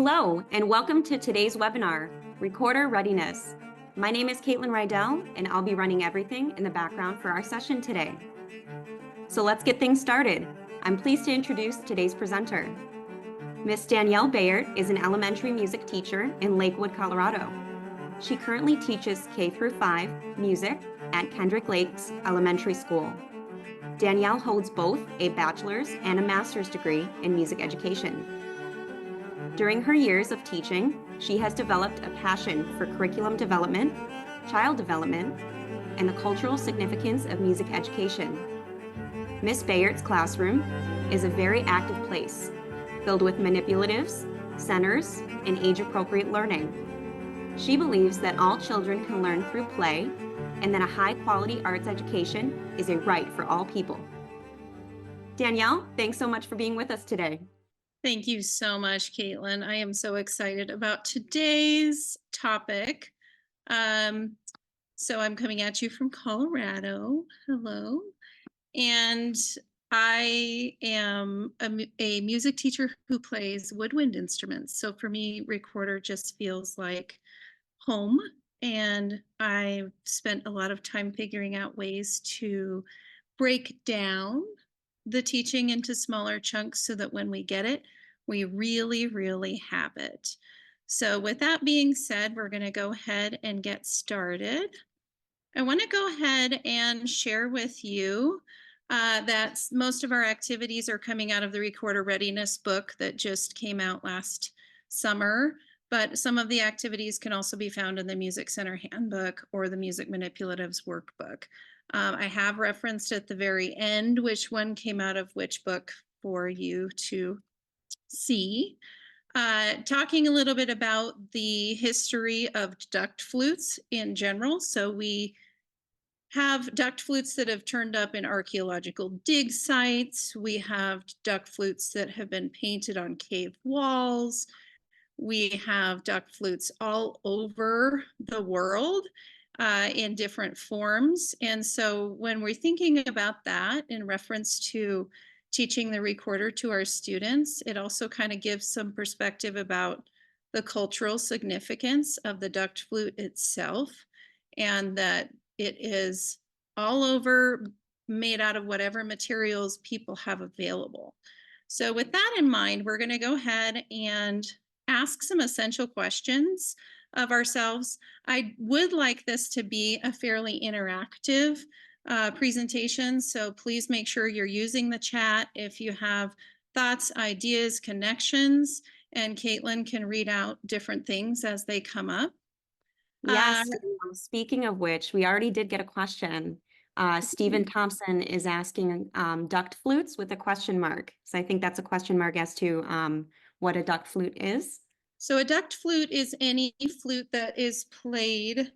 Hello, and welcome to today's webinar, Recorder Readiness. My name is Caitlin Rydell, and I'll be running everything in the background for our session today. So let's get things started. I'm pleased to introduce today's presenter. Miss Danielle Bayert is an elementary music teacher in Lakewood, Colorado. She currently teaches K-5 music at Kendrick Lakes Elementary School. Danielle holds both a bachelor's and a master's degree in music education. During her years of teaching, she has developed a passion for curriculum development, child development, and the cultural significance of music education. Miss Bayert's classroom is a very active place, filled with manipulatives, centers, and age-appropriate learning. She believes that all children can learn through play, and that a high-quality arts education is a right for all people. Danielle, thanks so much for being with us today. Thank you so much, Caitlin. I am so excited about today's topic. So I'm coming at you from Colorado. Hello. And I am a music teacher who plays woodwind instruments. So for me, recorder just feels like home. And I've spent a lot of time figuring out ways to break down the teaching into smaller chunks so that when we get it, we really have it. So with that being said, we're going to go ahead and get started. I want to go ahead and share with you that most of our activities are coming out of the Recorder Readiness book that just came out last summer, but some of the activities can also be found in the Music Center Handbook or the Music Manipulatives Workbook. I have referenced at the very end which one came out of which book for you to see. Talking a little bit about the history of duct flutes in general. So we have duct flutes that have turned up in archaeological dig sites. We have duct flutes that have been painted on cave walls. We have duct flutes all over the world in different forms. And so when we're thinking about that in reference to teaching the recorder to our students, it also kind of gives some perspective about the cultural significance of the duct flute itself, and that it is all over, made out of whatever materials people have available. So with that in mind, we're going to go ahead and ask some essential questions of ourselves. I would like this to be a fairly interactive presentation, so please make sure you're using the chat if you have thoughts, ideas, connections, and Caitlin can read out different things as they come up. Yes, speaking of which, we already did get a question. Stephen Thompson is asking duct flutes with a question mark. So I think that's a question mark as to what a duct flute is. So a duct flute is any flute that is played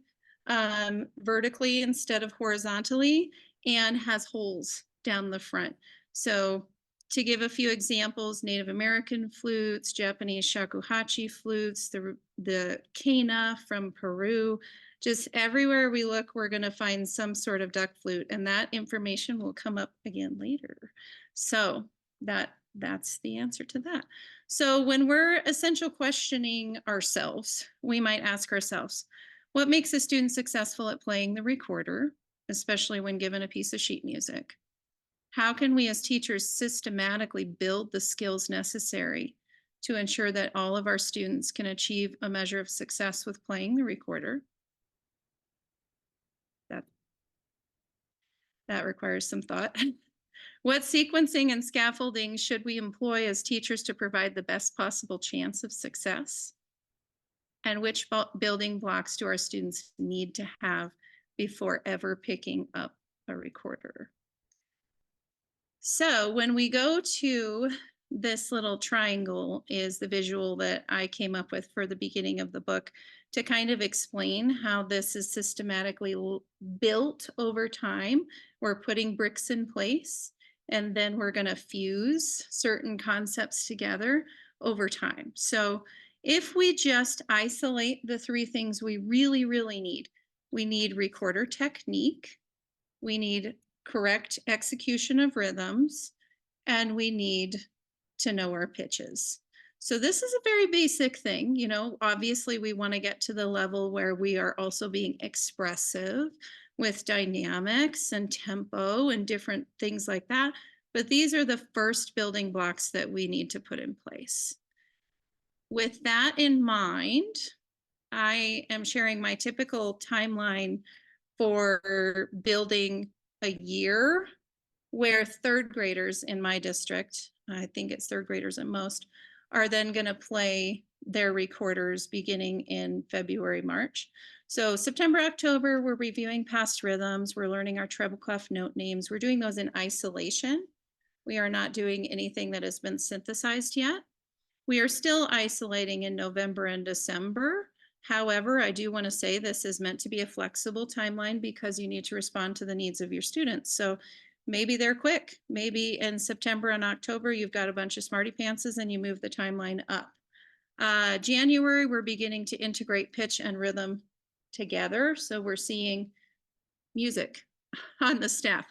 vertically instead of horizontally and has holes down the front. So to give a few examples, Native American flutes, Japanese shakuhachi flutes, the quena from Peru, just everywhere we look, we're going to find some sort of duct flute, and that information will come up again later. So that's the answer to that. So when we're essential questioning ourselves, we might ask ourselves, what makes a student successful at playing the recorder, especially when given a piece of sheet music? How can we as teachers systematically build the skills necessary to ensure that all of our students can achieve a measure of success with playing the recorder? That requires some thought. What sequencing and scaffolding should we employ as teachers to provide the best possible chance of success? And which building blocks do our students need to have before ever picking up a recorder? So when we go to this little triangle is the visual that I came up with for the beginning of the book to kind of explain how this is systematically built over time. We're putting bricks in place, and then we're going to fuse certain concepts together over time. So if we just isolate the three things we really need, we need recorder technique, we need correct execution of rhythms, and we need to know our pitches. So this is a very basic thing, obviously we want to get to the level where we are also being expressive with dynamics and tempo and different things like that. But these are the first building blocks that we need to put in place. With that in mind, I am sharing my typical timeline for building a year where third graders in my district, I think it's third graders at most, are then going to play their recorders beginning in February, March. So September, October, we're reviewing past rhythms. We're learning our treble clef note names. We're doing those in isolation. We are not doing anything that has been synthesized yet. We are still isolating in November and December. However, I do want to say this is meant to be a flexible timeline because you need to respond to the needs of your students. So maybe they're quick. Maybe in September and October, you've got a bunch of smarty pantses and you move the timeline up. January, we're beginning to integrate pitch and rhythm together. So we're seeing music on the staff.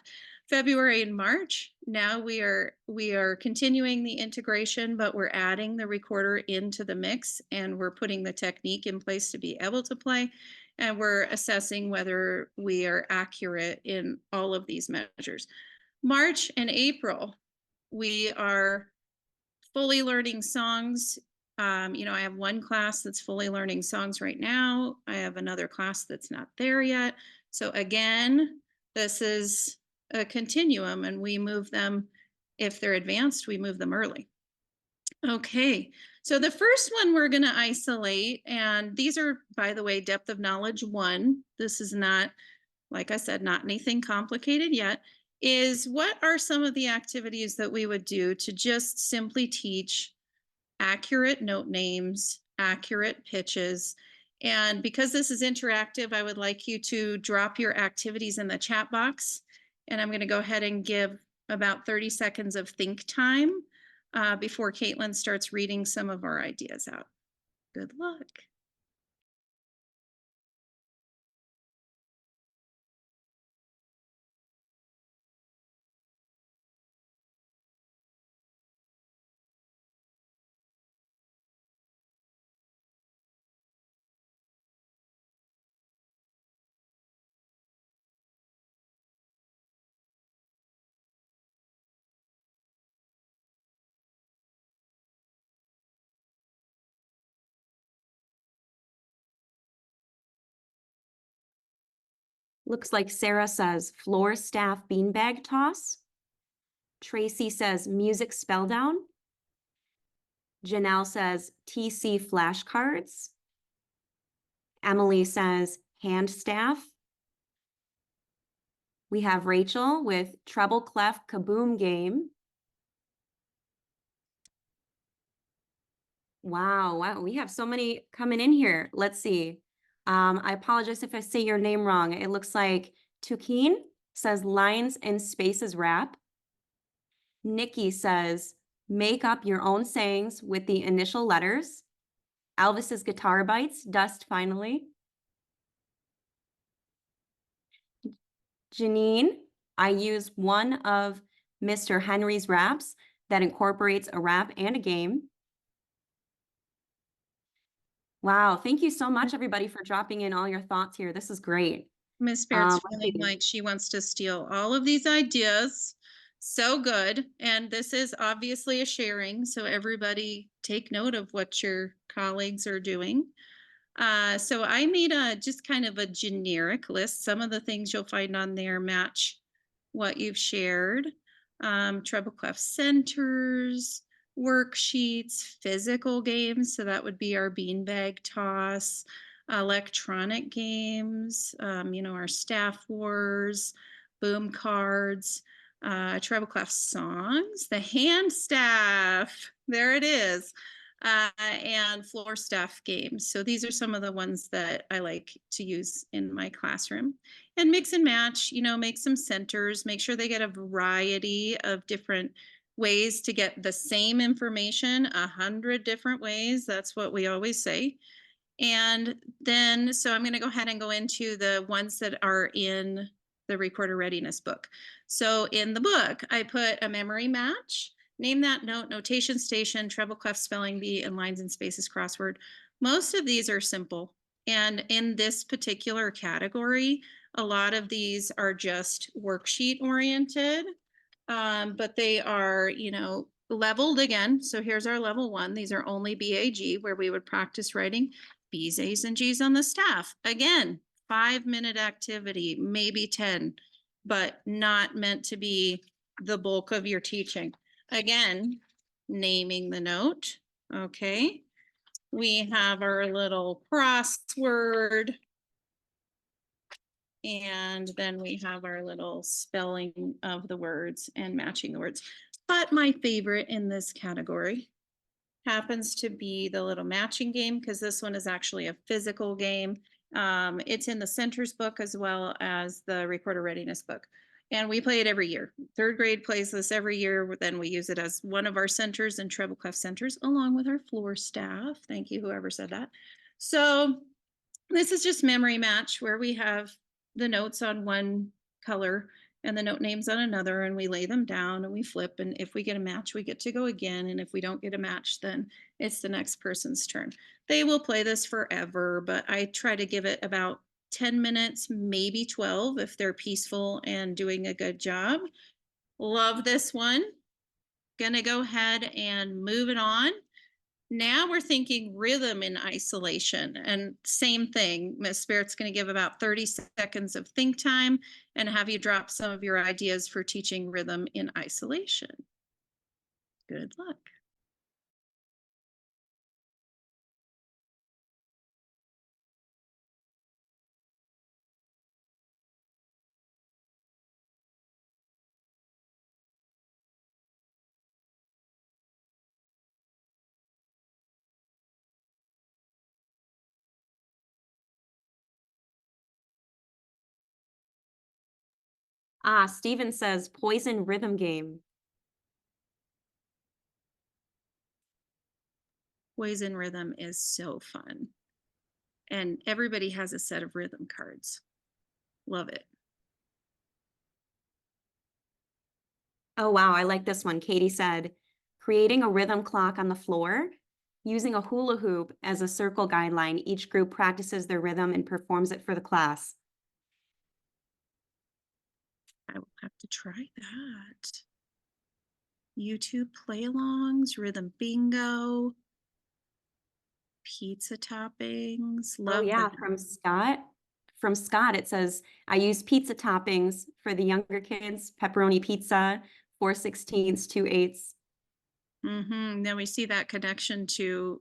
February and March, now we are continuing the integration, but we're adding the recorder into the mix and we're putting the technique in place to be able to play. And we're assessing whether we are accurate in all of these measures. March and April, we are fully learning songs. I have one class that's fully learning songs right now. I have another class that's not there yet. So again, this is a continuum and we move them, if they're advanced, we move them early. Okay, so the first one we're going to isolate, and these are, by the way, depth of knowledge 1. This is not, like I said, not anything complicated yet, is what are some of the activities that we would do to just simply teach accurate note names, accurate pitches. And because this is interactive, I would like you to drop your activities in the chat box. And I'm going to go ahead and give about 30 seconds of think time before Caitlin starts reading some of our ideas out. Good luck. Looks like Sarah says floor staff beanbag toss. Tracy says music spell down. Janelle says TC flashcards. Emily says hand staff. We have Rachel with treble clef kaboom game. Wow, we have so many coming in here. Let's see. I apologize if I say your name wrong. It looks like Tukeen says lines and spaces rap. Nikki says make up your own sayings with the initial letters. Elvis's guitar bites, dust finally. Janine, I use one of Mr. Henry's raps that incorporates a rap and a game. Wow, thank you so much, everybody, for dropping in all your thoughts here. This is great. Miss Barrett's feeling like she wants to steal all of these ideas. So good. And this is obviously a sharing, so everybody take note of what your colleagues are doing. So I made just kind of a generic list. Some of the things you'll find on there match what you've shared. Treble clef centers, worksheets, physical games. So that would be our beanbag toss, electronic games, our staff wars, boom cards, treble clef songs, the hand staff. There it is. And floor staff games. So these are some of the ones that I like to use in my classroom. And mix and match, make some centers, make sure they get a variety of different ways to get the same information, 100 different ways. That's what we always say. And then, so I'm going to go ahead and go into the ones that are in the Recorder Readiness book. So in the book, I put a memory match Name that note, notation station, treble clef spelling bee, and lines and spaces crossword. Most of these are simple. And in this particular category, a lot of these are just worksheet oriented, but they are, leveled again. So here's our level 1. These are only BAG, where we would practice writing B's, A's, and G's on the staff. Again, 5-minute activity, maybe 10, but not meant to be the bulk of your teaching. Again, naming the note. Okay. We have our little crossword. And then we have our little spelling of the words and matching the words. But my favorite in this category happens to be the little matching game, because this one is actually a physical game. It's in the centers book as well as the recorder readiness book. And we play it every year. 3rd grade plays this every year. Then we use it as one of our centers and treble clef centers, along with our floor staff. Thank you, whoever said that. So this is just memory match, where we have the notes on one color and the note names on another, and we lay them down and we flip. And if we get a match, we get to go again. And if we don't get a match, then it's the next person's turn. They will play this forever, but I try to give it about 10 minutes, maybe 12, if they're peaceful and doing a good job. Love this one. Gonna go ahead and move it on. Now we're thinking rhythm in isolation, and same thing. Miss Spirit's going to give about 30 seconds of think time and have you drop some of your ideas for teaching rhythm in isolation. Good luck. Steven says poison rhythm game. Poison rhythm is so fun. And everybody has a set of rhythm cards. Love it. Oh, wow. I like this one. Katie said, creating a rhythm clock on the floor. Using a hula hoop as a circle guideline, each group practices their rhythm and performs it for the class. I will have to try that. YouTube play-alongs, rhythm bingo, pizza toppings. Oh, Love yeah. that. From Scott. From Scott, it says, I use pizza toppings for the younger kids, pepperoni pizza, 4/16, 2/8. Then we see that connection to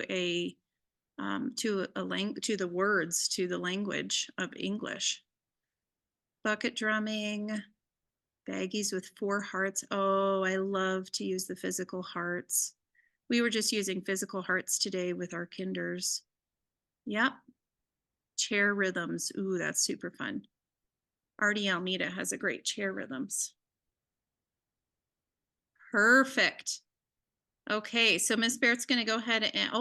a to the words, to the language of English. Bucket drumming, baggies with 4 hearts. Oh, I love to use the physical hearts. We were just using physical hearts today with our kinders. Yep. Chair rhythms. Ooh, that's super fun. Artie Almeida has a great chair rhythms. Perfect. Okay, so Miss Barrett's going to go ahead and,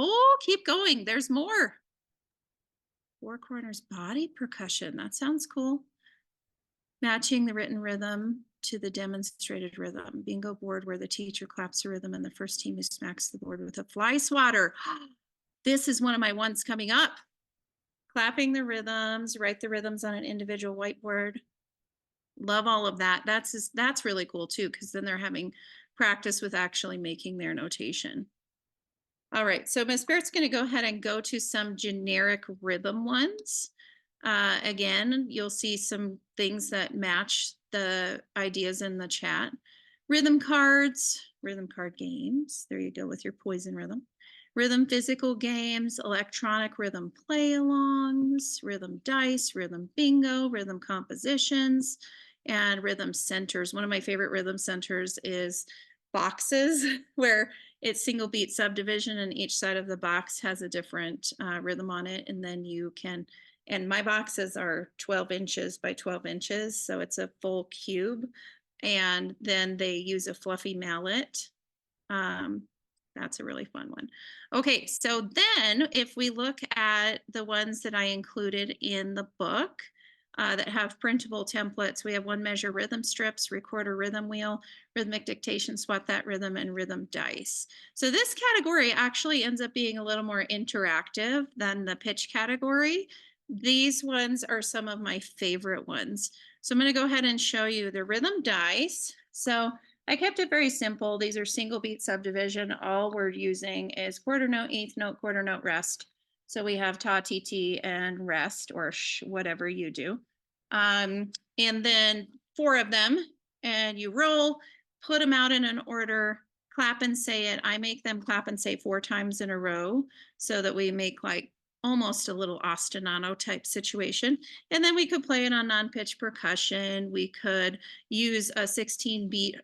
keep going. There's more. 4 corners body percussion. That sounds cool. Matching the written rhythm to the demonstrated rhythm. Bingo board where the teacher claps a rhythm and the first team who smacks the board with a fly swatter. This is one of my ones coming up. Clapping the rhythms, write the rhythms on an individual whiteboard. Love all of that. That's really cool too, because then they're having practice with actually making their notation. All right, so Miss Barrett's going to go ahead and go to some generic rhythm ones. Again, you'll see some things that match the ideas in the chat. Rhythm cards, rhythm card games. There you go with your poison rhythm. Rhythm physical games, electronic rhythm play-alongs, rhythm dice, rhythm bingo, rhythm compositions, and rhythm centers. One of my favorite rhythm centers is boxes where it's single beat subdivision and each side of the box has a different rhythm on it. And then you can, and my boxes are 12 inches by 12 inches. So it's a full cube. And then they use a fluffy mallet. That's a really fun one. Okay, so then if we look at the ones that I included in the book, that have printable templates. We have one measure rhythm strips, recorder rhythm wheel, rhythmic dictation, swat that rhythm, and rhythm dice. So this category actually ends up being a little more interactive than the pitch category. These ones are some of my favorite ones. So I'm going to go ahead and show you the rhythm dice. So I kept it very simple. These are single beat subdivision. All we're using is quarter note, eighth note, quarter note, rest. So we have ta, ti, ti, and rest, or whatever you do. And then 4 of them, and you roll, put them out in an order, clap and say it. I make them clap and say 4 times in a row so that we make like almost a little ostinato type situation. And then we could play it on non-pitch percussion. We could use a 16 beat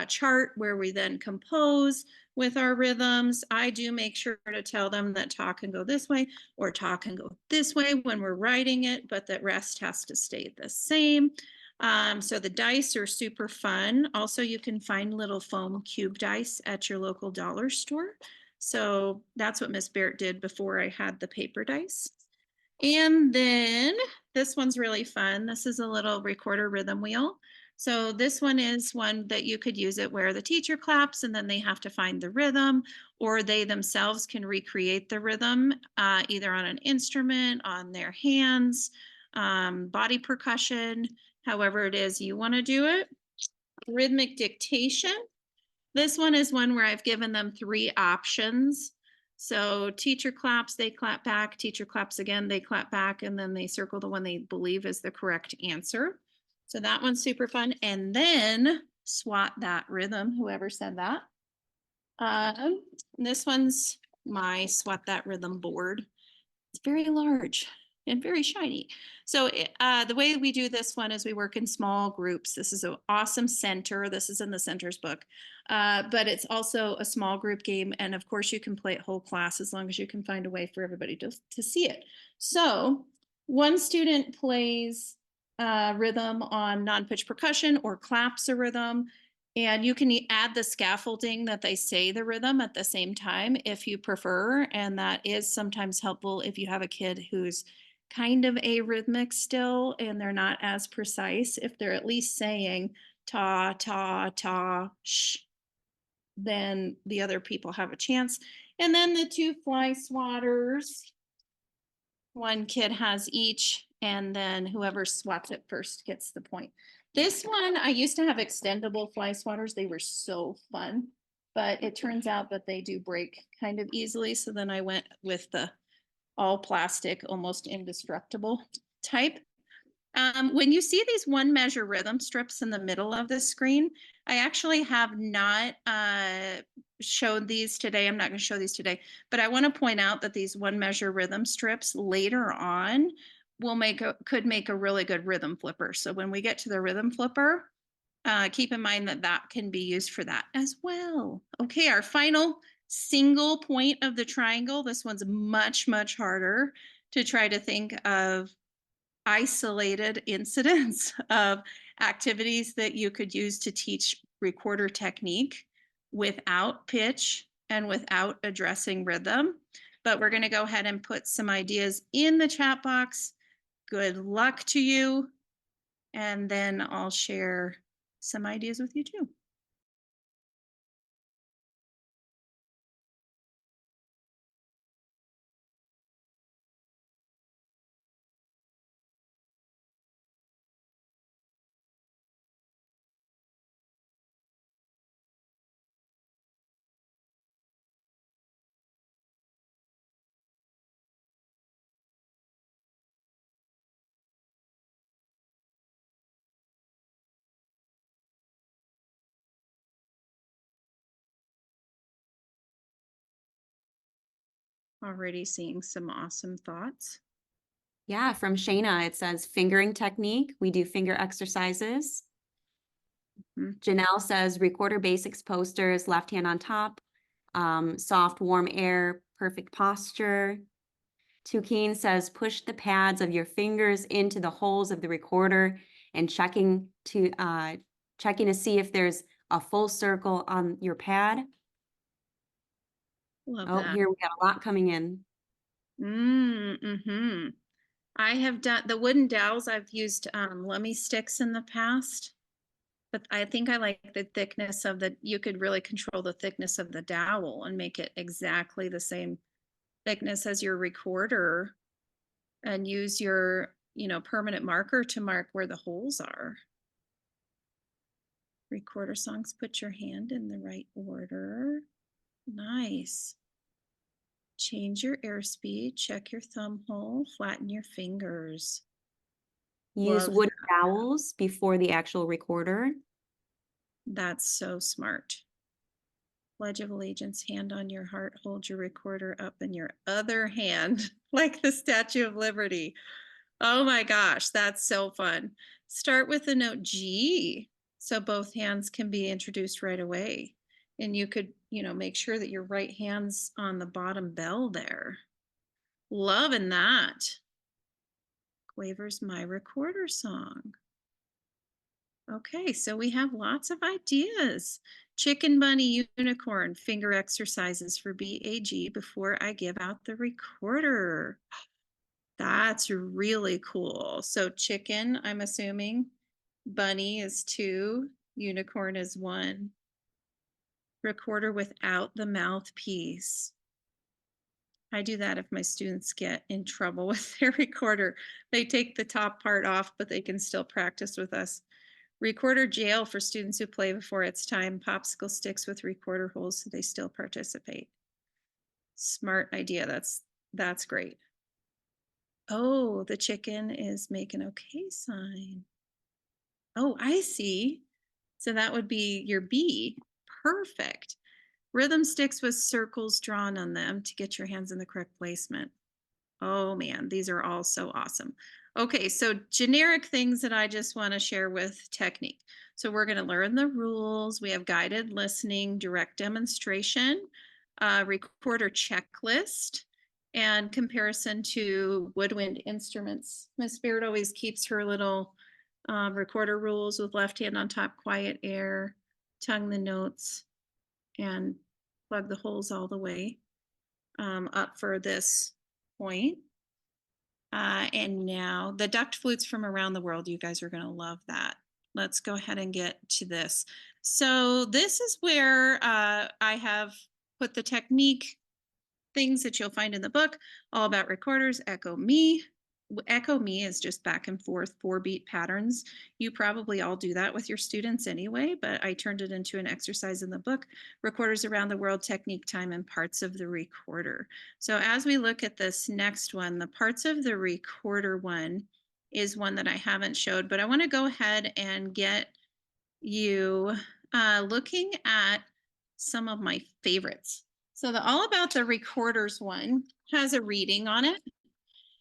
chart where we then compose with our rhythms. I do make sure to tell them that talk can go this way or talk can go this way when we're writing it, but that rest has to stay the same. So the dice are super fun. Also, you can find little foam cube dice at your local dollar store. So that's what Miss Bayert did before I had the paper dice. And then this one's really fun. This is a little recorder rhythm wheel. So this one is one that you could use it where the teacher claps and then they have to find the rhythm, or they themselves can recreate the rhythm either on an instrument, on their hands, body percussion, however it is you want to do it. Rhythmic dictation. This one is one where I've given them 3 options. So teacher claps, they clap back, teacher claps again, they clap back, and then they circle the one they believe is the correct answer. So that one's super fun. And then swat that rhythm, whoever said that. This one's my swat that rhythm board. It's very large and very shiny. So the way we do this one is we work in small groups. This is an awesome center. This is in the center's book, but it's also a small group game. And of course you can play it whole class as long as you can find a way for everybody to see it. So one student plays rhythm on non-pitch percussion or claps a rhythm. And you can add the scaffolding that they say the rhythm at the same time if you prefer. And that is sometimes helpful if you have a kid who's kind of arrhythmic still and they're not as precise. If they're at least saying ta, ta, ta, sh, then the other people have a chance. And then the 2 fly swatters. One kid has each, and then whoever swats it first gets the point. This one, I used to have extendable fly swatters. They were so fun, but it turns out that they do break kind of easily. So then I went with the all plastic, almost indestructible type. When you see these one measure rhythm strips in the middle of the screen, I actually have not showed these today. I'm not going to show these today, but I want to point out that these one measure rhythm strips later on could make a really good rhythm flipper. So when we get to the rhythm flipper, keep in mind that that can be used for that as well. Okay, our final single point of the triangle. This one's much, much harder to try to think of isolated incidents of activities that you could use to teach recorder technique without pitch and without addressing rhythm. But we're going to go ahead and put some ideas in the chat box. Good luck to you. And then I'll share some ideas with you too. Already seeing some awesome thoughts. Yeah, from Shayna, it says fingering technique. We do finger exercises. Janelle says recorder basics posters, left hand on top, soft, warm air, perfect posture. Tukeen says push the pads of your fingers into the holes of the recorder and checking to see if there's a full circle on your pad. Love Oh, that. here we got a lot coming in. Mm-hmm. I have done the wooden dowels. I've used lummy sticks in the past, but I think I like the thickness of you could really control the thickness of the dowel and make it exactly the same thickness as your recorder and use your, permanent marker to mark where the holes are. Recorder songs, put your hand in the right order. Nice. Change your airspeed, check your thumb hole, flatten your fingers. Use Love wooden dowels before the actual recorder. that's so smart. Pledge of Allegiance, hand on your heart, hold your recorder up in your other hand, like the Statue of Liberty. Oh my gosh, that's so fun. Start with the note G, so both hands can be introduced right away. And you could, make sure that your right hand's on the bottom bell there. Loving that. Quaver's My Recorder Song. Okay, so we have lots of ideas. Chicken, bunny, unicorn, finger exercises for BAG before I give out the recorder. That's really cool. So chicken, I'm assuming, bunny is 2, unicorn is 1. Recorder without the mouthpiece. I do that if my students get in trouble with their recorder. They take the top part off, but they can still practice with us. Recorder jail for students who play before it's time. Popsicle sticks with recorder holes so they still participate. Smart idea. That's great. Oh, the chicken is making okay sign. Oh, I see. So that would be your B. Perfect. Rhythm sticks with circles drawn on them to get your hands in the correct placement. Oh man, these are all so awesome. Okay, so generic things that I just want to share with technique. So we're going to learn the rules. We have guided listening, direct demonstration, recorder checklist, and comparison to woodwind instruments. Miss Baird always keeps her little recorder rules with left hand on top, quiet air, tongue the notes, and plug the holes all the way up for this point. And now the duct flutes from around the world, you guys are going to love that. Let's go ahead and get to this. So this is where I have put the technique things that you'll find in the book, all about recorders. Echo me. Echo me is just back and forth 4-beat patterns. You probably all do that with your students anyway, but I turned it into an exercise in the book, Recorders Around the World, Technique, Time, and Parts of the Recorder. So as we look at this next one, the parts of the recorder one is one that I haven't showed, but I want to go ahead and get you looking at some of my favorites. So the All About the Recorders one has a reading on it.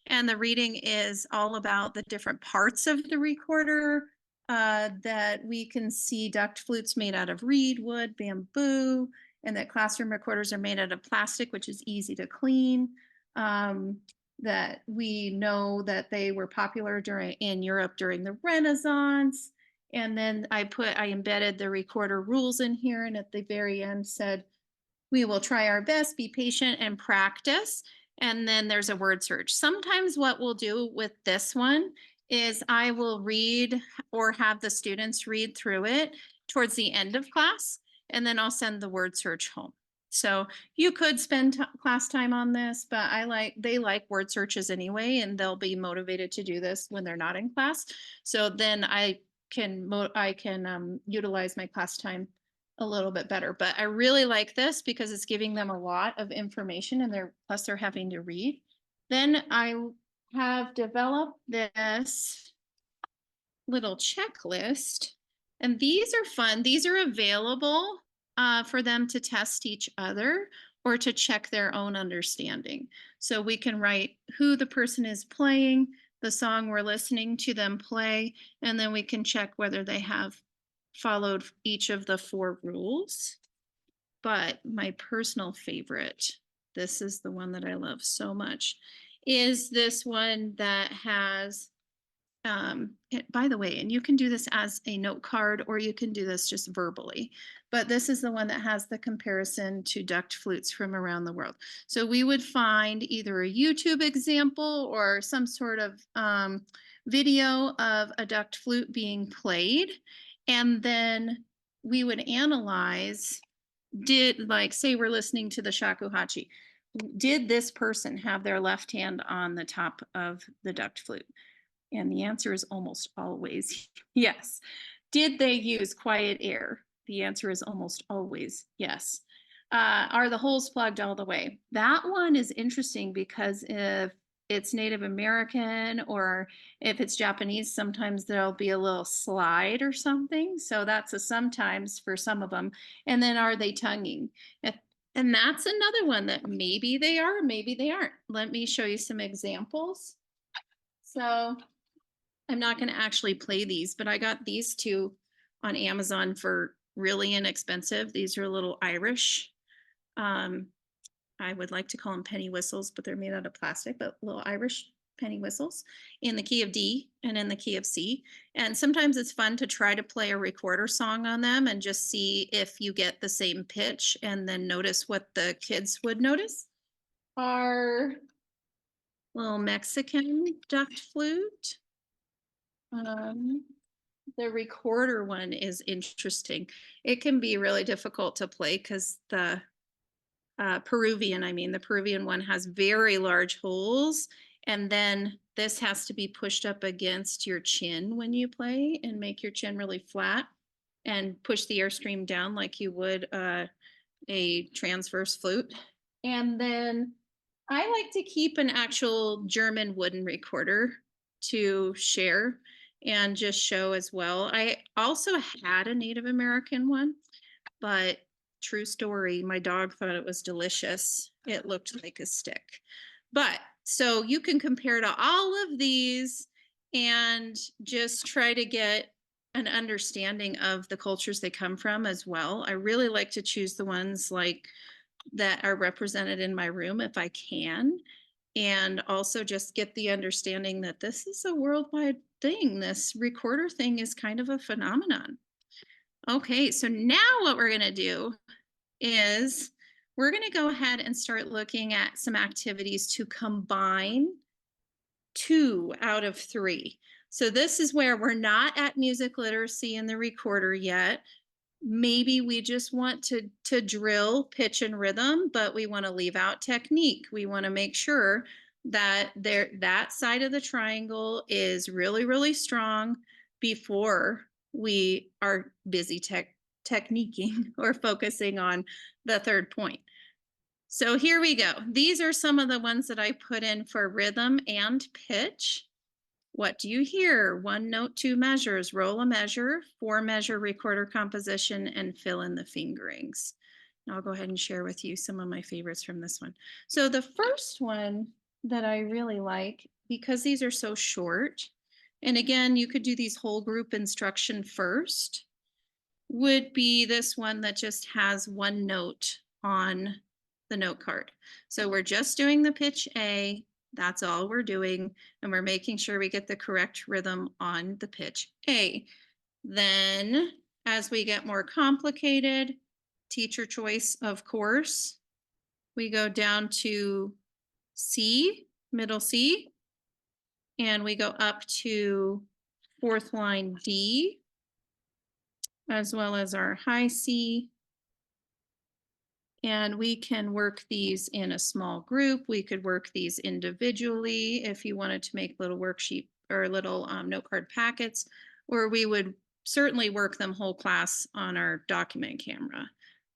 And the reading is all about the different parts of the recorder that we can see duct flutes made out of reed, wood, bamboo, and that classroom recorders are made out of plastic, which is easy to clean. That we know that they were popular in Europe during the Renaissance. And then I embedded the recorder rules in here, and at the very end said, we will try our best, be patient, and practice. And then there's a word search. Sometimes what we'll do with this one is I will read or have the students read through it towards the end of class, and then I'll send the word search home. So you could spend class time on this, but they like word searches anyway, and they'll be motivated to do this when they're not in class. So then I can utilize my class time a little bit better. But I really like this because it's giving them a lot of information, and they're having to read. Then I have developed this little checklist, and these are fun. These are available for them to test each other or to check their own understanding. So we can write who the person is playing, the song we're listening to them play, and then we can check whether they have followed each of the 4 rules. But my personal favorite, this is the one that I love so much, is this one that has by the way, and you can do this as a note card or you can do this just verbally, but this is the one that has the comparison to duct flutes from around the world. So we would find either a YouTube example or some sort of video of a duct flute being played. And then we would analyze, say we're listening to the shakuhachi. Did this person have their left hand on the top of the duct flute? And the answer is almost always yes. Did they use quiet air? The answer is almost always yes. Are the holes plugged all the way? That one is interesting because if it's Native American or if it's Japanese, sometimes there'll be a little slide or something. So that's a sometimes for some of them. And then are they tonguing? And that's another one that maybe they are, maybe they aren't. Let me show you some examples. So I'm not going to actually play these, but I got these two on Amazon for really inexpensive. These are little Irish. I would like to call them penny whistles, but they're made out of plastic, but little Irish penny whistles in the key of D and in the key of C. And sometimes it's fun to try to play a recorder song on them and just see if you get the same pitch and then notice what the kids would notice. Our little Mexican duct flute. The recorder one is interesting. It can be really difficult to play because the Peruvian one has very large holes. And then this has to be pushed up against your chin when you play and make your chin really flat and push the airstream down like you would a transverse flute. And then I like to keep an actual German wooden recorder to share and just show as well. I also had a Native American one, but true story, my dog thought it was delicious. It looked like a stick. But so you can compare to all of these and just try to get an understanding of the cultures they come from as well. I really like to choose the ones like that are represented in my room if I can, and also just get the understanding that this is a worldwide thing. This recorder thing is kind of a phenomenon. Okay, so now what we're going to do is we're going to go ahead and start looking at some activities to combine 2 out of 3. So this is where we're not at music literacy in the recorder yet. Maybe we just want to drill pitch and rhythm, but we want to leave out technique. We want to make sure that that side of the triangle is really, really strong before we are busy techniquing or focusing on the third point. So here we go. These are some of the ones that I put in for rhythm and pitch. What do you hear? 1 note, 2 measures, roll a measure, 4 measure recorder composition, and fill in the fingerings. I'll go ahead and share with you some of my favorites from this one. So the first one that I really like, because these are so short, and again, you could do these whole group instruction first, would be this one that just has 1 note on the note card. So we're just doing the pitch A. That's all we're doing. And we're making sure we get the correct rhythm on the pitch A. Then as we get more complicated, teacher choice, of course, we go down to C, middle C, and we go up to 4th line D, as well as our high C. And we can work these in a small group. We could work these individually if you wanted to make little worksheet or little note card packets, or we would certainly work them whole class on our document camera.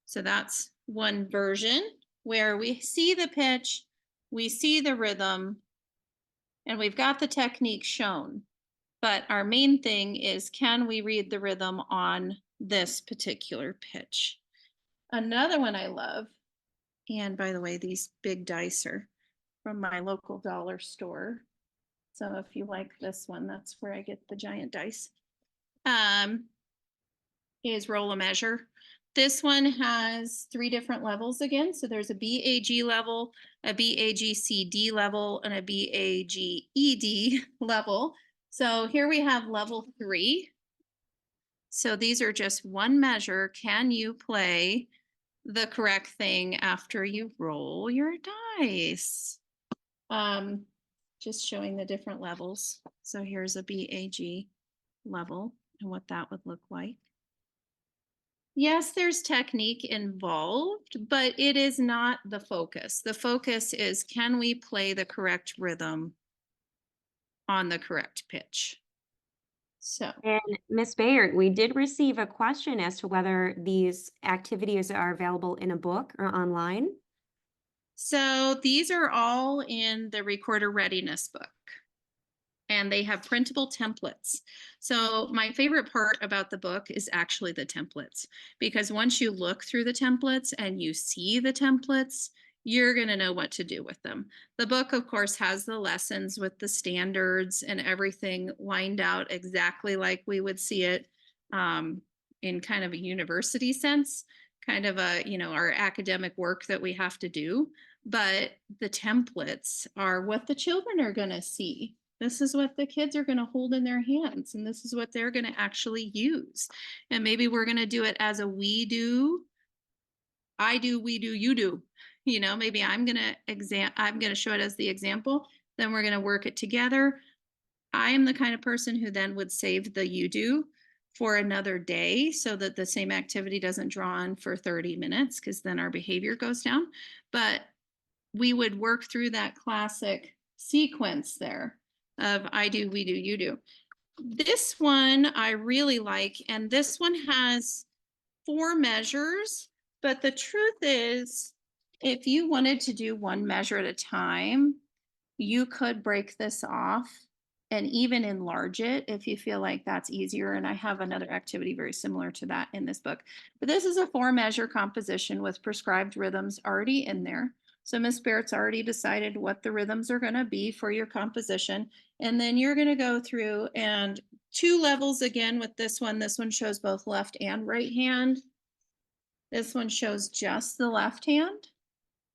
So that's one version where we see the pitch, we see the rhythm, and we've got the technique shown. But our main thing is, can we read the rhythm on this particular pitch? Another one I love, and by the way, these big dice are from my local dollar store. So if you like this one, that's where I get the giant dice. Is roll a measure. This one has 3 different levels again. So there's a BAG level, a BAGCD level, and a BAGED level. So here we have level 3. So these are just one measure. Can you play the correct thing after you roll your dice? Just showing the different levels. So here's a BAG level and what that would look like. Yes, there's technique involved, but it is not the focus. The focus is, can we play the correct rhythm on the correct pitch? So, And Miss Bayard, we did receive a question as to whether these activities are available in a book or online. so these are all in the Recorder Readiness book, and they have printable templates. So my favorite part about the book is actually the templates, because once you look through the templates and you see the templates, you're going to know what to do with them. The book, of course, has the lessons with the standards and everything lined out exactly like we would see it in kind of a university sense, kind of our academic work that we have to do. But the templates are what the children are going to see. This is what the kids are going to hold in their hands, and this is what they're going to actually use. And maybe we're going to do it as a we do, I do, we do, you do. Maybe I'm going to show it as the example, then we're going to work it together. I am the kind of person who then would save the you do for another day so that the same activity doesn't draw on for 30 minutes, because then our behavior goes down. But we would work through that classic sequence there of I do, we do, you do. This one I really like, and this one has 4 measures, but the truth is, if you wanted to do one measure at a time, you could break this off and even enlarge it if you feel like that's easier. And I have another activity very similar to that in this book. But this is a 4-measure composition with prescribed rhythms already in there. So Miss Barrett's already decided what the rhythms are going to be for your composition. And then you're going to go through and 2 levels again with this one. This one shows both left and right hand. This one shows just the left hand.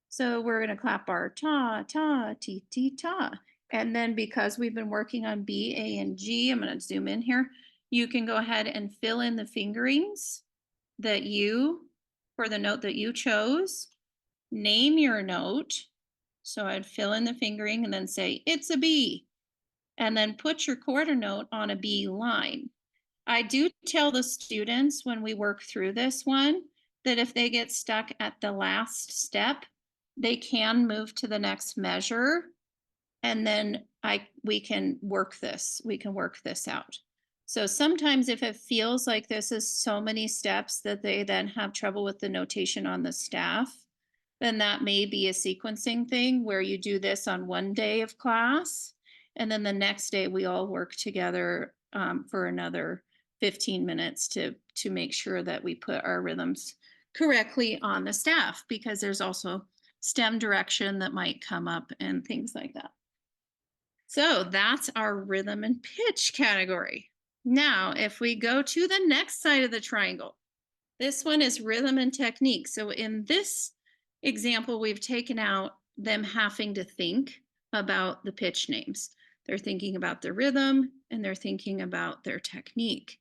So we're going to clap our ta, ta, ti, ti, ta. And then because we've been working on B, A, and G, I'm going to zoom in here. You can go ahead and fill in the fingerings for the note that you chose. Name your note. So I'd fill in the fingering and then say, it's a B. And then put your quarter note on a B line. I do tell the students when we work through this one that if they get stuck at the last step, they can move to the next measure, and then we can work this out. So sometimes if it feels like this is so many steps that they then have trouble with the notation on the staff, then that may be a sequencing thing where you do this on one day of class, and then the next day we all work together for another 15 minutes to make sure that we put our rhythms correctly on the staff, because there's also stem direction that might come up and things like that. So that's our rhythm and pitch category. Now, if we go to the next side of the triangle, this one is rhythm and technique. So in this example, we've taken out them having to think about the pitch names. They're thinking about the rhythm and they're thinking about their technique.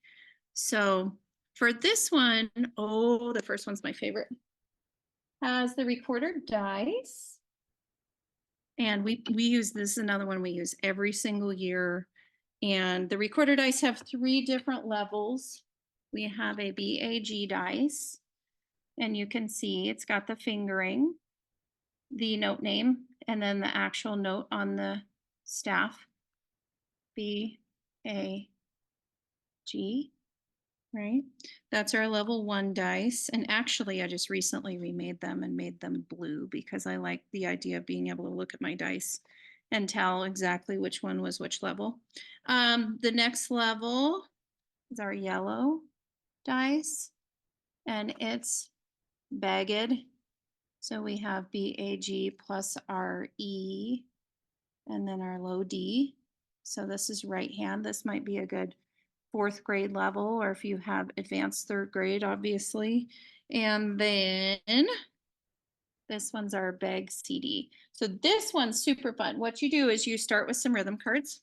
So for this one, the first one's my favorite, has the recorder dice. And we use this, another one we use every single year. And the recorder dice have 3 different levels. We have a BAG dice, and you can see it's got the fingering, the note name, and then the actual note on the staff, BAG, right? That's our level 1 dice. And actually, I just recently remade them and made them blue because I like the idea of being able to look at my dice and tell exactly which one was which level. The next level is our yellow dice, and it's bagged. So we have BAG plus our E and then our low D. So this is right hand. This might be a good 4th grade level, or if you have advanced 3rd grade, obviously. And then this one's our bag CD. So this one's super fun. What you do is you start with some rhythm cards.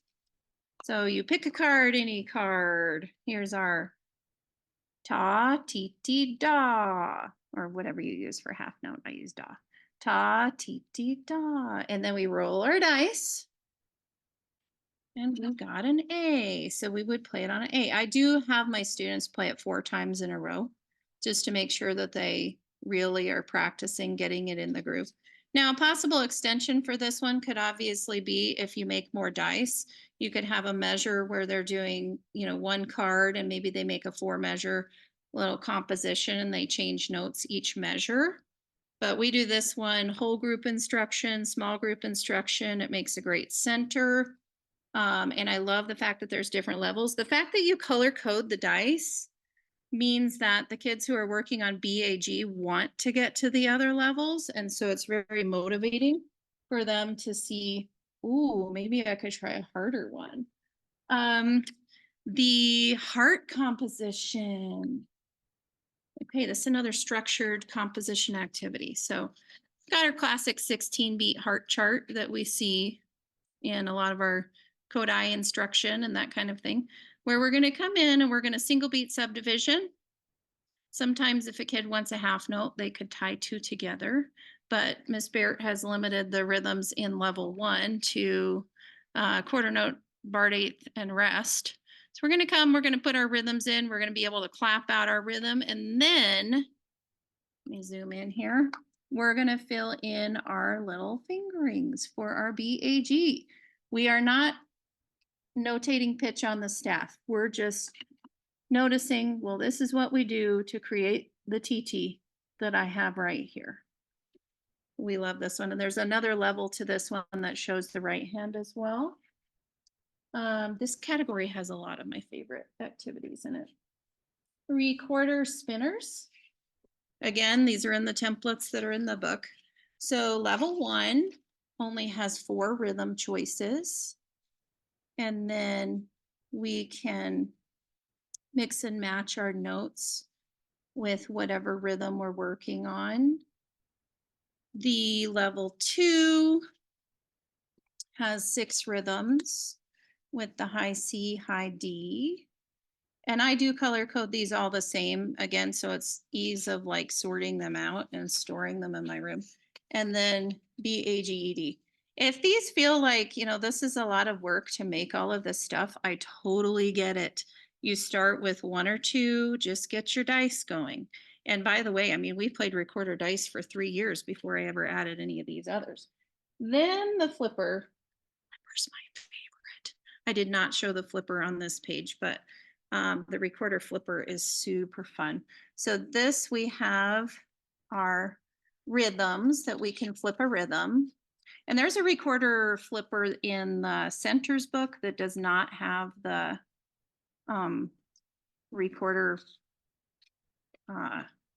So you pick a card, any card. Here's our ta, ti, ti, da, or whatever you use for half note. I use da. Ta, ti, ti, da. And then we roll our dice. And we got an A. So we would play it on an A. I do have my students play it 4 times in a row just to make sure that they really are practicing getting it in the groove. Now, a possible extension for this one could obviously be if you make more dice, you could have a measure where they're doing, 1 card and maybe they make a 4 measure little composition and they change notes each measure. But we do this one whole group instruction, small group instruction. It makes a great center. And I love the fact that there's different levels. The fact that you color code the dice means that the kids who are working on BAG want to get to the other levels. And so it's very motivating for them to see, ooh, maybe I could try a harder one. The heart composition. Okay, this is another structured composition activity. So got our classic 16-beat heart chart that we see in a lot of our Kodai instruction and that kind of thing, where we're going to come in and we're going to single beat subdivision. Sometimes if a kid wants a half note, they could tie 2 together, but Miss Bayert has limited the rhythms in level 1 to quarter note, bar eighth, and rest. So we're going to come, we're going to put our rhythms in, we're going to be able to clap out our rhythm, and then, let me zoom in here, we're going to fill in our little fingerings for our BAG. We are not notating pitch on the staff. We're just noticing, well, this is what we do to create the TT that I have right here. We love this one. And there's another level to this one that shows the right hand as well. This category has a lot of my favorite activities in it. 3/4 spinners. Again, these are in the templates that are in the book. So level 1 only has 4 rhythm choices. And then we can mix and match our notes with whatever rhythm we're working on. The level 2 has 6 rhythms with the high C, high D. And I do color code these all the same again, so it's ease of like sorting them out and storing them in my room. And then BAGED. If these feel like, this is a lot of work to make all of this stuff, I totally get it. You start with 1 or 2, just get your dice going. And by the way, we played recorder dice for 3 years before I ever added any of these others. Then the flipper. Flipper's my favorite. I did not show the flipper on this page, but the recorder flipper is super fun. So this, we have our rhythms that we can flip a rhythm. And there's a recorder flipper in the centers book that does not have the recorder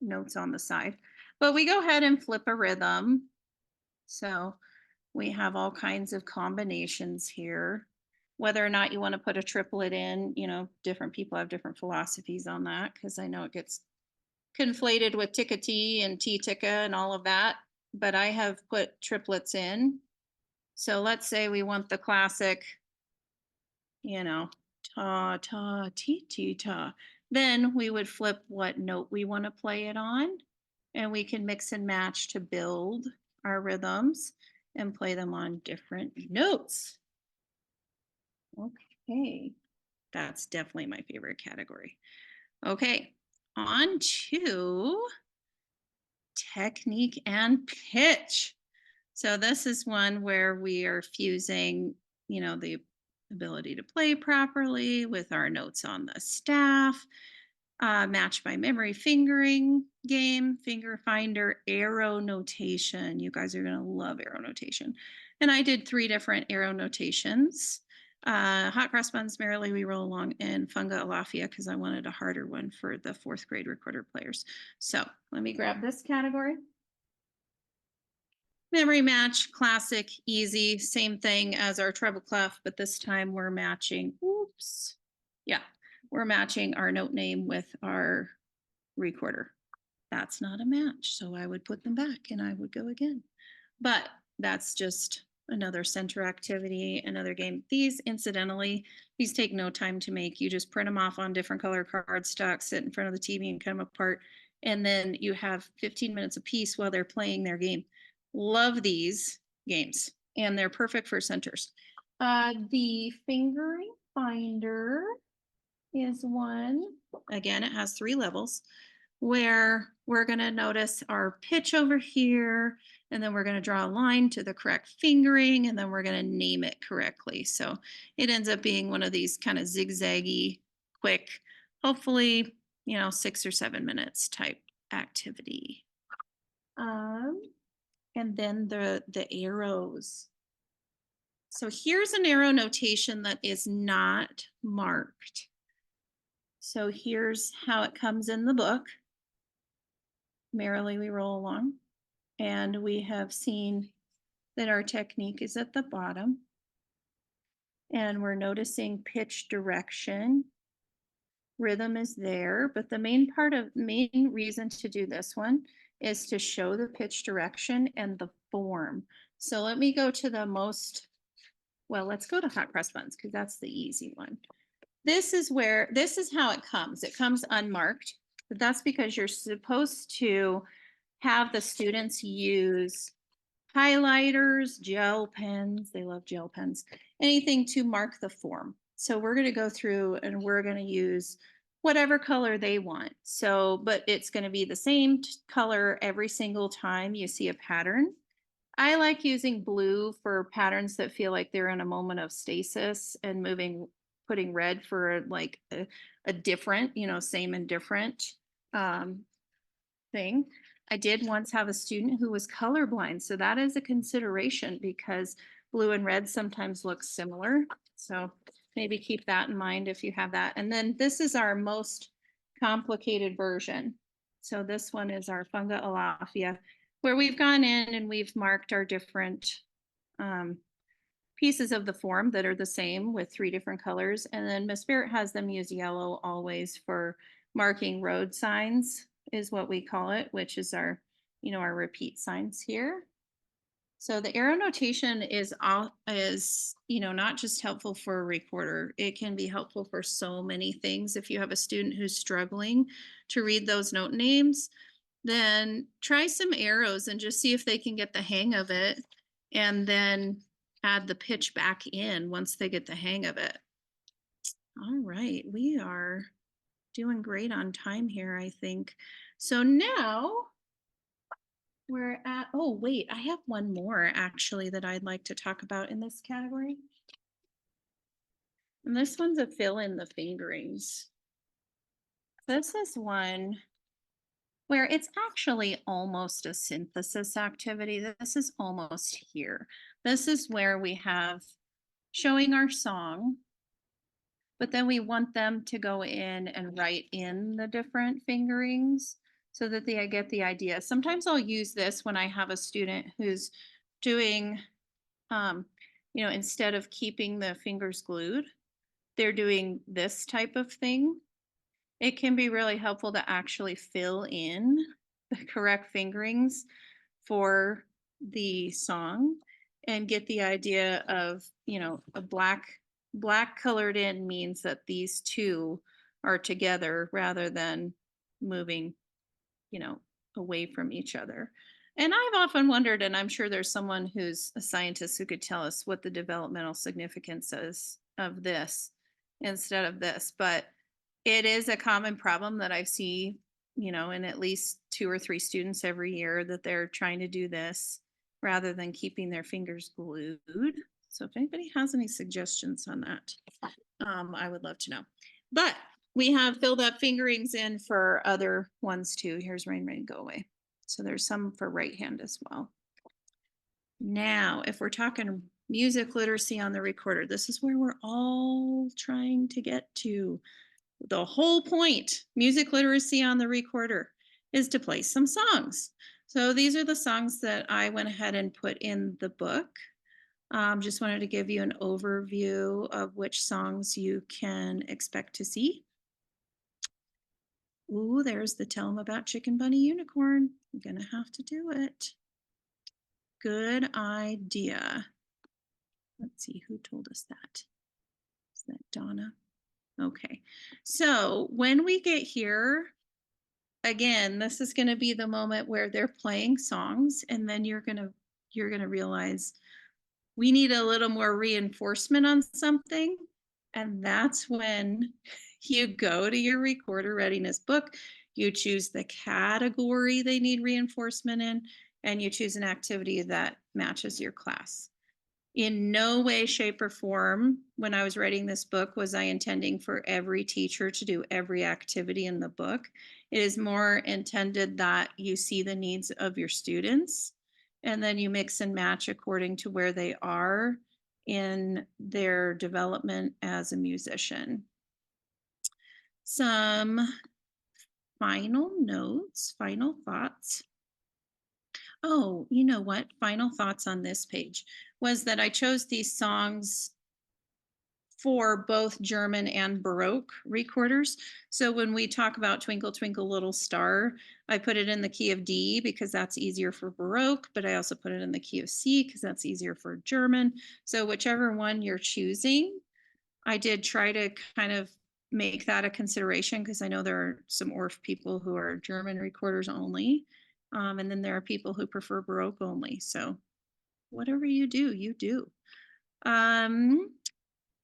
notes on the side. But we go ahead and flip a rhythm. So we have all kinds of combinations here. Whether or not you want to put a triplet in, different people have different philosophies on that, because I know it gets conflated with tikka-tee and tea-tikka and all of that. But I have put triplets in. So let's say we want the classic, ta, ta, ti, ti, ta. Then we would flip what note we want to play it on. And we can mix and match to build our rhythms and play them on different notes. Okay, that's definitely my favorite category. Okay, on to technique and pitch. So this is one where we are fusing, the ability to play properly with our notes on the staff, match by memory fingering game, finger finder, arrow notation. You guys are going to love arrow notation. And I did 3 different arrow notations. Hot cross buns, merrily we roll along, and funga alafia, because I wanted a harder one for the 4th grade recorder players. So let me grab this category. Memory match, classic, easy, same thing as our treble clef, but this time we're matching, we're matching our note name with our recorder. That's not a match, so I would put them back and I would go again. But that's just another center activity, another game. These, incidentally, these take no time to make. You just print them off on different color cardstock, sit in front of the TV and cut them apart. And then you have 15 minutes apiece while they're playing their game. Love these games, and they're perfect for centers. The fingering finder is one. Again, it has 3 levels where we're going to notice our pitch over here, and then we're going to draw a line to the correct fingering, and then we're going to name it correctly. So it ends up being one of these kind of zigzaggy, quick, hopefully, 6 or 7 minutes type activity. And then the arrows. So here's an arrow notation that is not marked. So here's how it comes in the book. Merrily we roll along. And we have seen that our technique is at the bottom. And we're noticing pitch direction. Rhythm is there, but the main reason to do this one is to show the pitch direction and the form. So let me go to let's go to hot cross buns because that's the easy one. This is how it comes. It comes unmarked, but that's because you're supposed to have the students use highlighters, gel pens. They love gel pens, anything to mark the form. So we're going to go through and we're going to use whatever color they want. So, but it's going to be the same color every single time you see a pattern. I like using blue for patterns that feel like they're in a moment of stasis, and putting red for like a different, same and different thing. I did once have a student who was colorblind, so that is a consideration because blue and red sometimes look similar. So maybe keep that in mind if you have that. And then this is our most complicated version. So this one is our funga alafia, where we've gone in and we've marked our different pieces of the form that are the same with 3 different colors. And then Miss Barrett has them use yellow always for marking road signs, is what we call it, which is our repeat signs here. So the arrow notation is not just helpful for a recorder. It can be helpful for so many things. If you have a student who's struggling to read those note names, then try some arrows and just see if they can get the hang of it, and then add the pitch back in once they get the hang of it. All right, we are doing great on time here, I think. So now we're at, oh wait, I have one more actually that I'd like to talk about in this category. And this one's a fill in the fingerings. This is one where it's actually almost a synthesis activity. This is almost here. This is where we have showing our song, but then we want them to go in and write in the different fingerings so that they get the idea. Sometimes I'll use this when I have a student who's doing, instead of keeping the fingers glued, they're doing this type of thing. It can be really helpful to actually fill in the correct fingerings for the song and get the idea of, a black colored in means that these two are together rather than moving, away from each other. And I've often wondered, and I'm sure there's someone who's a scientist who could tell us what the developmental significance is of this instead of this, but it is a common problem that I see, in at least 2 or 3 students every year, that they're trying to do this rather than keeping their fingers glued. So if anybody has any suggestions on that, I would love to know. But we have filled up fingerings in for other ones too. Here's rain, rain, go away. So there's some for right hand as well. Now, if we're talking music literacy on the recorder, this is where we're all trying to get to. The whole point, music literacy on the recorder, is to play some songs. So these are the songs that I went ahead and put in the book. Just wanted to give you an overview of which songs you can expect to see. Ooh, there's the Tell 'em About Chicken Bunny Unicorn. I'm gonna have to do it. Good idea. Let's see who told us that. Is that Donna? Okay. So when we get here, again, this is going to be the moment where they're playing songs, and then you're going to realize we need a little more reinforcement on something. And that's when you go to your recorder readiness book, you choose the category they need reinforcement in, and you choose an activity that matches your class. In no way, shape, or form, when I was writing this book, was I intending for every teacher to do every activity in the book. It is more intended that you see the needs of your students, and then you mix and match according to where they are in their development as a musician. Some final notes, final thoughts. Oh, you know what? Final thoughts on this page was that I chose these songs for both German and Baroque recorders. So when we talk about Twinkle, Twinkle, Little Star, I put it in the key of D because that's easier for Baroque, but I also put it in the key of C because that's easier for German. So whichever one you're choosing, I did try to kind of make that a consideration because I know there are some ORF people who are German recorders only. And then there are people who prefer Baroque only. So whatever you do, you do.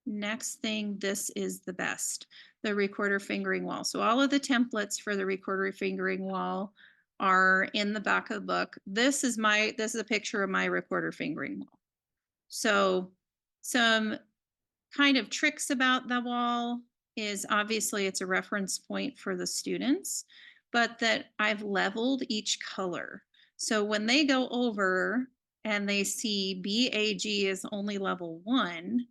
Next thing, this is the best, the recorder fingering wall. So all of the templates for the recorder fingering wall are in the back of the book. This is a picture of my recorder fingering wall. So some kind of tricks about the wall is obviously it's a reference point for the students, but that I've leveled each color. So when they go over and they see BAG is only level 1,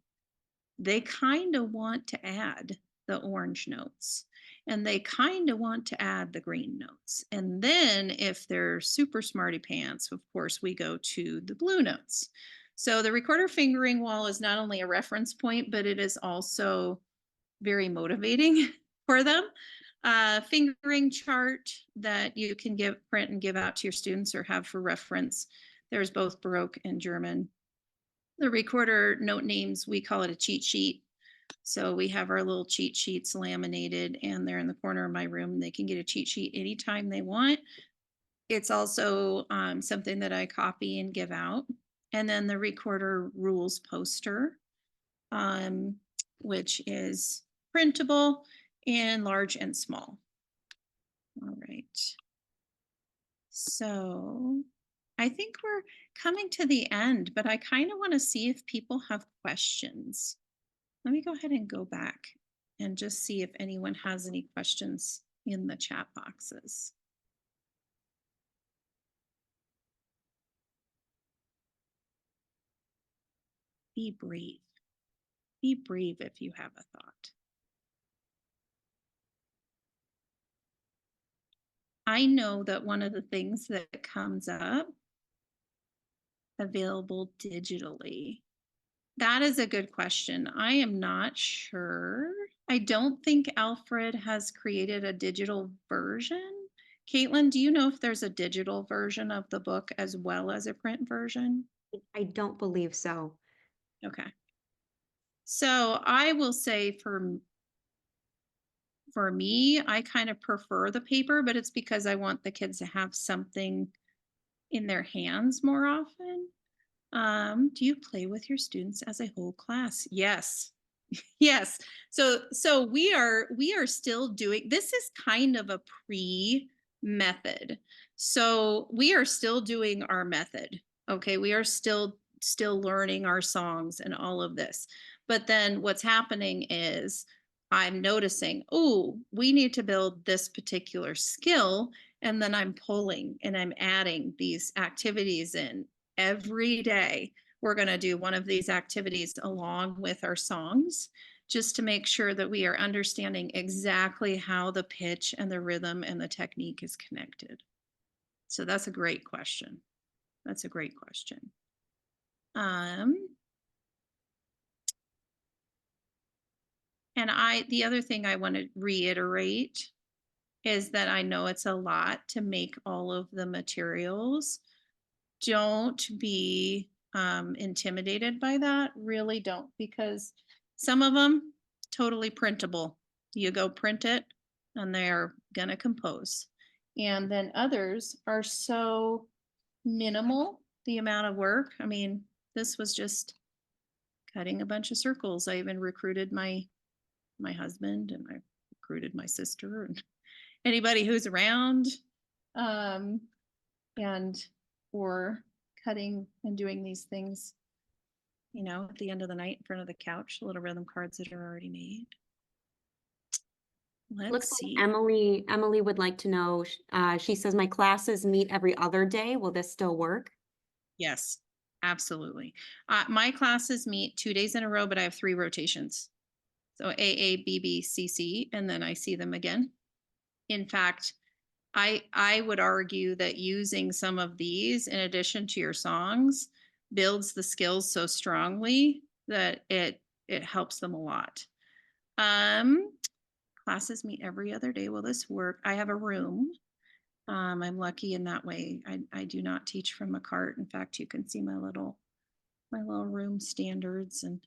they kind of want to add the orange notes, and they kind of want to add the green notes. And then if they're super smarty pants, of course, we go to the blue notes. So the recorder fingering wall is not only a reference point, but it is also very motivating for them. Fingering chart that you can print and give out to your students or have for reference. There's both Baroque and German. The recorder note names, we call it a cheat sheet. So we have our little cheat sheets laminated, and they're in the corner of my room. They can get a cheat sheet anytime they want. It's also something that I copy and give out. And then the recorder rules poster, which is printable in large and small. All right. So I think we're coming to the end, but I kind of want to see if people have questions. Let me go ahead and go back and just see if anyone has any questions in the chat boxes. Be brave. Be brave if you have a thought. I know that one of the things that comes up, available digitally. That is a good question. I am not sure. I don't think Alfred has created a digital version. Caitlin, do you know if there's a digital version of the book as well as a print version? I don't believe so. Okay. So I will say for me, I kind of prefer the paper, but it's because I want the kids to have something in their hands more often. Do you play with your students as a whole class? Yes. Yes. So we are still doing, this is kind of a pre-method. So we are still doing our method. Okay. We are still learning our songs and all of this. But then what's happening is I'm noticing, oh, we need to build this particular skill. And then I'm pulling and I'm adding these activities in every day. We're going to do one of these activities along with our songs, just to make sure that we are understanding exactly how the pitch and the rhythm and the technique is connected. So that's a great question. That's a great question. And the other thing I want to reiterate is that I know it's a lot to make all of the materials. Don't be intimidated by that. Really don't, because some of them totally printable. You go print it and they're going to compose. And then others are so minimal, the amount of work. I mean, this was just cutting a bunch of circles. I even recruited my husband, and I recruited my sister and anybody who's around, um, and for cutting and doing these things, at the end of the night in front of the couch, little rhythm cards that are already made. Let's Looks see. like Emily would like to know, she says, my classes meet every other day. Will this still work? Yes, absolutely. My classes meet 2 days in a row, but I have 3 rotations. So AA, BB, CC, and then I see them again. In fact, I would argue that using some of these in addition to your songs builds the skills so strongly that it helps them a lot. Classes meet every other day. Will this work? I have a room. I'm lucky in that way. I do not teach from a cart. In fact, you can see my little room standards, and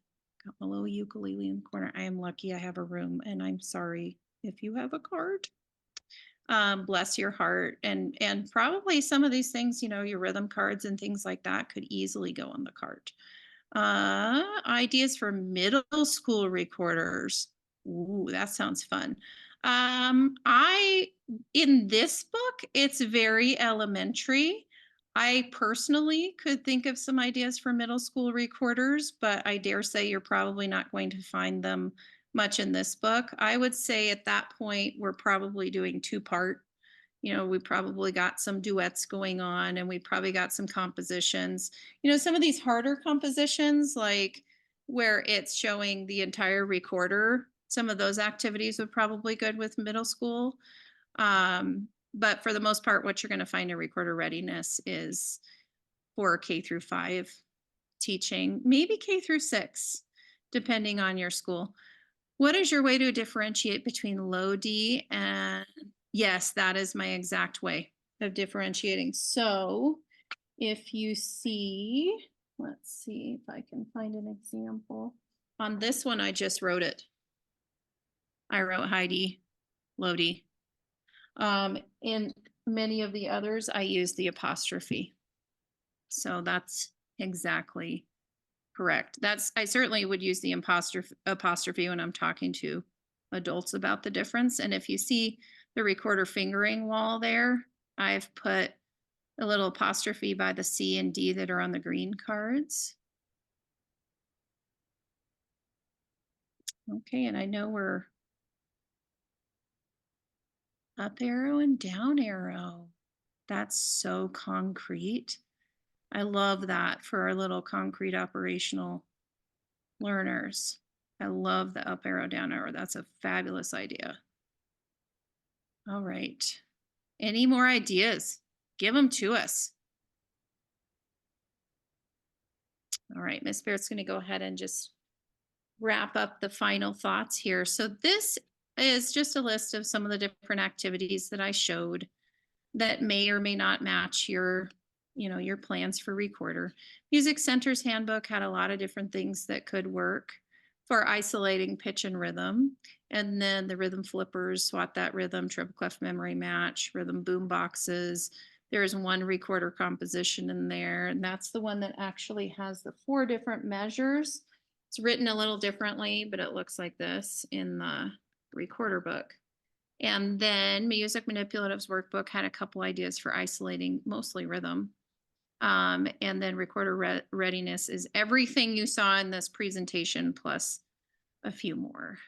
got my little ukulele in the corner. I am lucky I have a room, and I'm sorry if you have a cart. Bless your heart. And probably some of these things, your rhythm cards and things like that could easily go on the cart. Ideas for middle school recorders. Ooh, that sounds fun. In this book, it's very elementary. I personally could think of some ideas for middle school recorders, but I dare say you're probably not going to find them much in this book. I would say at that point, we're probably doing 2-part. We probably got some duets going on, and we probably got some compositions. Some of these harder compositions, like where it's showing the entire recorder, some of those activities would probably good with middle school. But for the most part, what you're going to find in recorder readiness is for K-5 teaching, maybe K-6, depending on your school. What is your way to differentiate between low D and yes, that is my exact way of differentiating. So if you see, let's see if I can find an example. On this one, I just wrote it. I wrote high D, low D. In many of the others, I use the apostrophe. So that's exactly correct. I certainly would use the apostrophe when I'm talking to adults about the difference. And if you see the recorder fingering wall there, I've put a little apostrophe by the C and D that are on the green cards. Okay, and I know we're up arrow and down arrow. That's so concrete. I love that for our little concrete operational learners. I love the up arrow, down arrow. That's a fabulous idea. All right. Any more ideas? Give them to us. All right, Miss Barrett's going to go ahead and just wrap up the final thoughts here. So this is just a list of some of the different activities that I showed that may or may not match your plans for recorder. Music Center's handbook had a lot of different things that could work for isolating pitch and rhythm. And then the rhythm flippers, swat that rhythm, triple clef memory match, rhythm boom boxes. There's one recorder composition in there, and that's the one that actually has the 4 different measures. It's written a little differently, but it looks like this in the recorder book. And then Music Manipulatives workbook had a couple ideas for isolating mostly rhythm. And then recorder readiness is everything you saw in this presentation plus a few more.